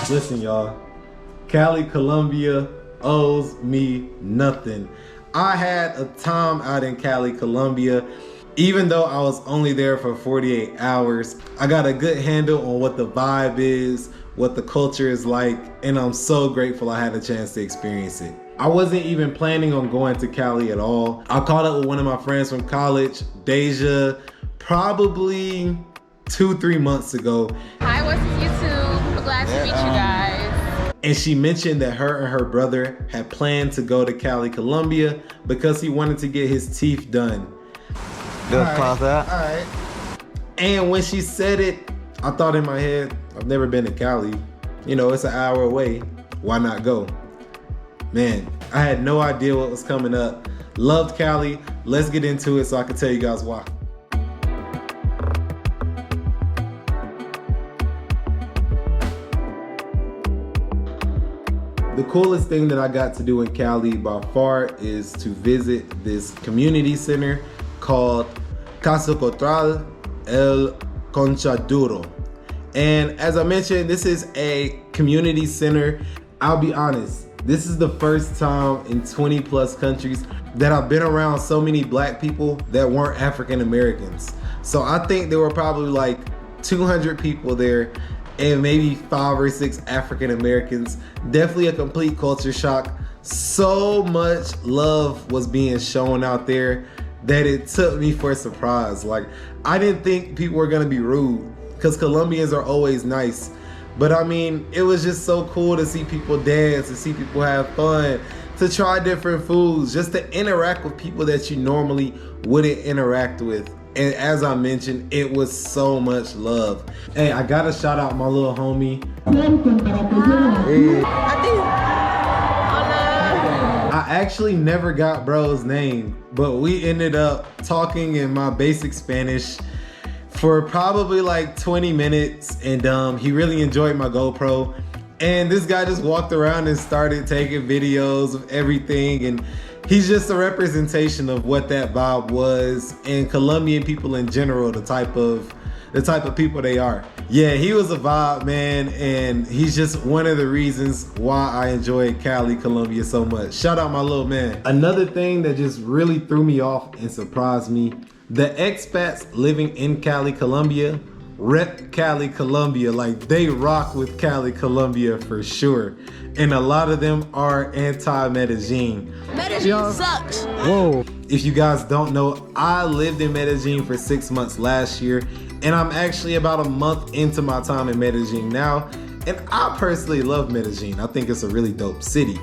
Listen, y'all, Cali, Colombia owes me nothing. I had a time out in Cali, Colombia. Even though I was only there for 48 hours, I got a good handle on what the vibe is, what the culture is like, and I'm so grateful I had a chance to experience it. I wasn't even planning on going to Cali at all. I caught up with one of my friends from college, Deja, probably 2-3 months ago. Hi, what's YouTube? We're glad to meet you guys. And she mentioned that her and her brother had planned to go to Cali, Colombia because he wanted to get his teeth done. Alright. And when she said it, I thought in my head, I've never been to Cali. You know, it's an hour away. Why not go? Man, I had no idea what was coming up. Loved Cali. Let's get into it so I can tell you guys why. The coolest thing that I got to do in Cali by far is to visit this community center called Casa Cultural El Conchaduro. And as I mentioned, this is a community center. I'll be honest, this is the first time in 20 plus countries that I've been around so many black people that weren't African Americans. So I think there were probably like 200 people there and maybe 5 or 6 African Americans. Definitely a complete culture shock. So much love was being shown out there that it took me for a surprise. Like, I didn't think people were gonna be rude because Colombians are always nice. But I mean, it was just so cool to see people dance, to see people have fun, to try different foods, just to interact with people that you normally wouldn't interact with. And as I mentioned, it was so much love. Hey, I gotta shout out my little homie. Hey. I actually never got bro's name, but we ended up talking in my basic Spanish for probably like 20 minutes, and he really enjoyed my GoPro. And this guy just walked around and started taking videos of everything, and he's just a representation of what that vibe was, and Colombian people in general, the type of people they are. Yeah, he was a vibe, man, and he's just one of the reasons why I enjoy Cali, Colombia so much. Shout out my little man. Another thing that just really threw me off and surprised me, the expats living in Cali, Colombia, rep Cali, Colombia. Like, they rock with Cali, Colombia for sure. And a lot of them are anti-Mannnnn. Mannnnn sucks. Whoa. If you guys don't know, I lived in Mannnnn for 6 months last year, and I'm actually about a month into my time in Mannnnn now. And I personally love Mannnnn. I think it's a really dope city.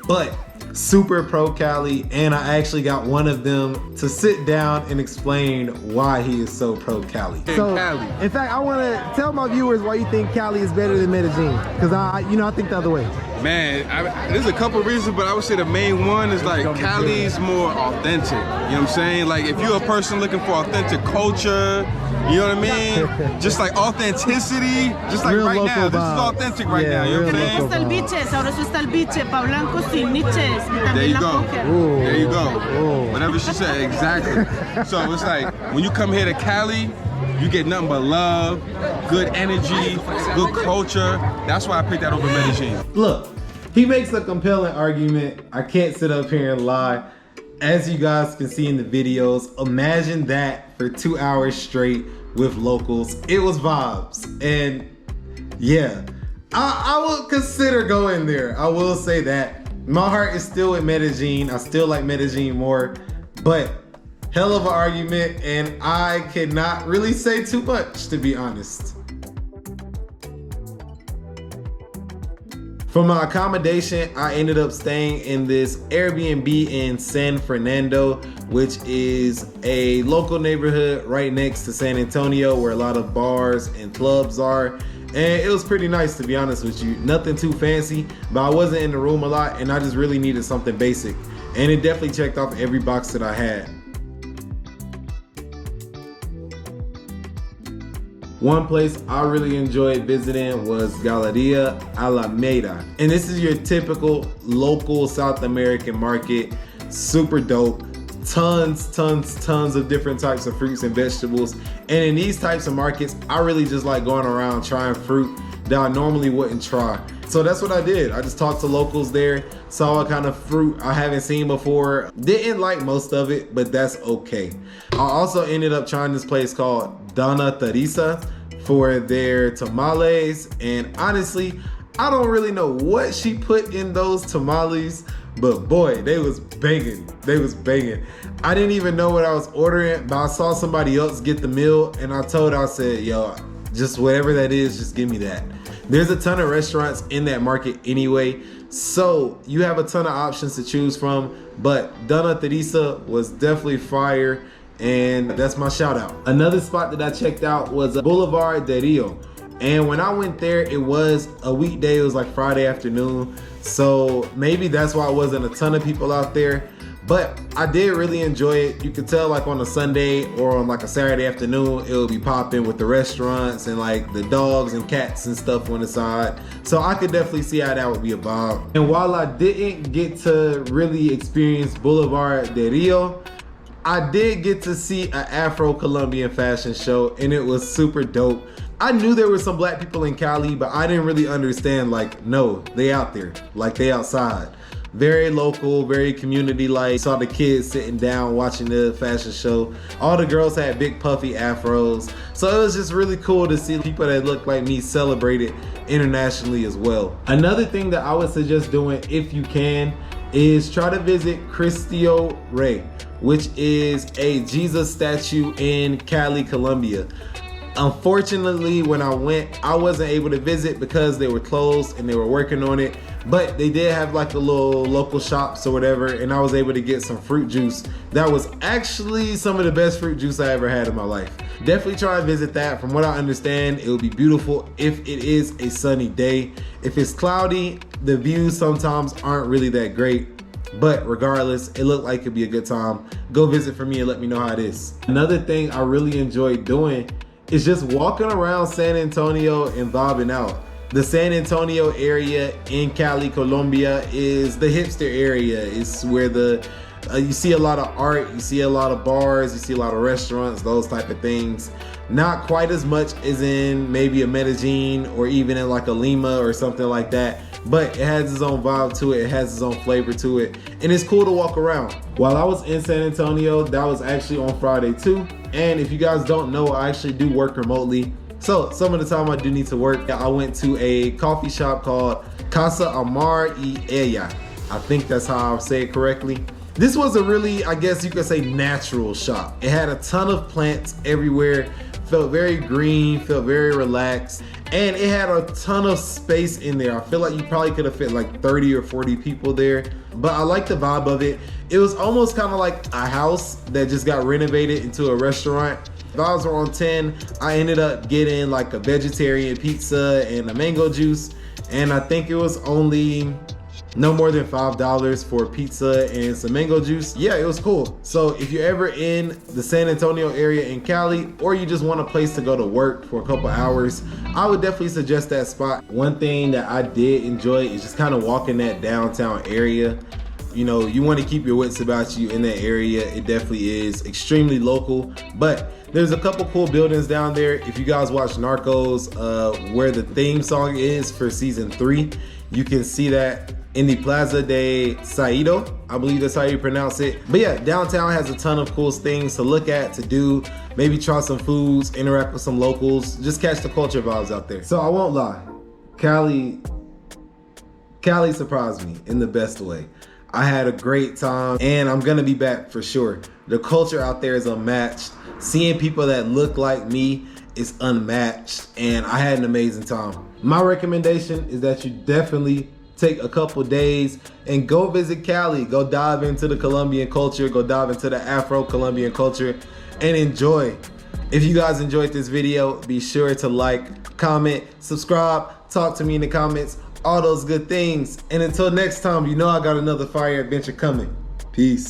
But super pro Cali, and I actually got one of them to sit down and explain why he is so pro Cali. So, in fact, I want to tell my viewers why you think Cali is better than Mannnnn, because I think the other way. Man, there's a couple reasons, but I would say the main one is like Cali's more authentic. You know what I'm saying? Like, if you're a person looking for authentic culture, you know what I mean? Just like authenticity, just like real right now. vibes. This is authentic right now, you know what I'm saying? There you go. There you go. Whatever she said, exactly. So it's like, when you come here to Cali, you get nothing but love, good energy, good culture. That's why I picked that over Mannnnn. Look, he makes a compelling argument. I can't sit up here and lie. As you guys can see in the videos, imagine that for 2 hours straight with locals. It was vibes. And yeah, I would consider going there. I will say that. My heart is still with Mannnnn. I still like Mannnnn more, but hell of an argument, and I cannot really say too much, to be honest. For my accommodation, I ended up staying in this Airbnb in San Fernando, which is a local neighborhood right next to San Antonio where a lot of bars and clubs are. And it was pretty nice, to be honest with you. Nothing too fancy, but I wasn't in the room a lot, and I just really needed something basic. And it definitely checked off every box that I had. One place I really enjoyed visiting was Galeria Alameda. And this is your typical local South American market. Super dope. tons of different types of fruits and vegetables. And in these types of markets, I really just like going around trying fruit that I normally wouldn't try. So that's what I did. I just talked to locals there, saw what kind of fruit I haven't seen before. Didn't like most of it, but that's okay. I also ended up trying this place called Donna Teresa for their tamales. And honestly, I don't really know what she put in those tamales, but boy, they was banging. They was banging. I didn't even know what I was ordering, but I saw somebody else get the meal and I said, yo, just whatever that is, just give me that. There's a ton of restaurants in that market anyway, so you have a ton of options to choose from, but Donna Teresa was definitely fire, and that's my shout out. Another spot that I checked out was Boulevard de Rio, and when I went there, it was a weekday. It was like Friday afternoon, so maybe that's why it wasn't a ton of people out there. But I did really enjoy it. You could tell like on a Sunday or on like a Saturday afternoon, it would be popping with the restaurants and like the dogs and cats and stuff on the side. So I could definitely see how that would be a vibe. And while I didn't get to really experience Boulevard de Rio, I did get to see an Afro Colombian fashion show, and it was super dope. I knew there were some black people in Cali, but I didn't really understand, like, no, they out there, like they outside. Very local, very community-like. Saw the kids sitting down watching the fashion show. All the girls had big puffy afros. So it was just really cool to see people that look like me celebrated internationally as well. Another thing that I would suggest doing if you can is try to visit Cristo Rey, which is a Jesus statue in Cali, Colombia. Unfortunately, when I went, I wasn't able to visit because they were closed and they were working on it. But they did have like a little local shops or whatever, and I was able to get some fruit juice. That was actually some of the best fruit juice I ever had in my life. Definitely try and visit that. From what I understand, it will be beautiful if it is a sunny day. If it's cloudy, the views sometimes aren't really that great. But regardless, it looked like it'd be a good time. Go visit for me and let me know how it is. Another thing I really enjoyed doing is just walking around San Antonio and vibing out. The San Antonio area in Cali, Colombia is the hipster area. It's where you see a lot of art, you see a lot of bars, you see a lot of restaurants, those type of things. Not quite as much as in maybe a Mannnnn or even in like a Lima or something like that. But it has its own vibe to it, it has its own flavor to it, and it's cool to walk around. While I was in San Antonio, that was actually on Friday too. And if you guys don't know, I actually do work remotely. So some of the time I do need to work. I went to a coffee shop called Casa Amar y Ella. I think that's how I say it correctly. This was a really, I guess you could say, natural shop. It had a ton of plants everywhere, felt very green, felt very relaxed, and it had a ton of space in there. I feel like you probably could have fit like 30 or 40 people there, but I like the vibe of it. It was almost kind of like a house that just got renovated into a restaurant. Vibes were on 10. I ended up getting like a vegetarian pizza and a mango juice, and I think it was only no more than $5 for pizza and some mango juice. Yeah, it was cool. So if you're ever in the San Antonio area in Cali, or you just want a place to go to work for a couple hours, I would definitely suggest that spot. One thing that I did enjoy is just kind of walking that downtown area. You know, you want to keep your wits about you in that area. It definitely is extremely local, but there's a couple cool buildings down there. If you guys watch Narcos, where the theme song is for season 3, you can see that in the Plaza de Saido. I believe that's how you pronounce it. But yeah, downtown has a ton of cool things to look at, to do, maybe try some foods, interact with some locals, just catch the culture vibes out there. So I won't lie, Cali surprised me in the best way. I had a great time, and I'm gonna be back for sure. The culture out there is unmatched. Seeing people that look like me is unmatched, and I had an amazing time. My recommendation is that you definitely take a couple days and go visit Cali. Go dive into the Colombian culture, go dive into the Afro Colombian culture, and enjoy. If you guys enjoyed this video, be sure to like, comment, subscribe, talk to me in the comments, all those good things. And until next time, you know I got another fire adventure coming. Peace.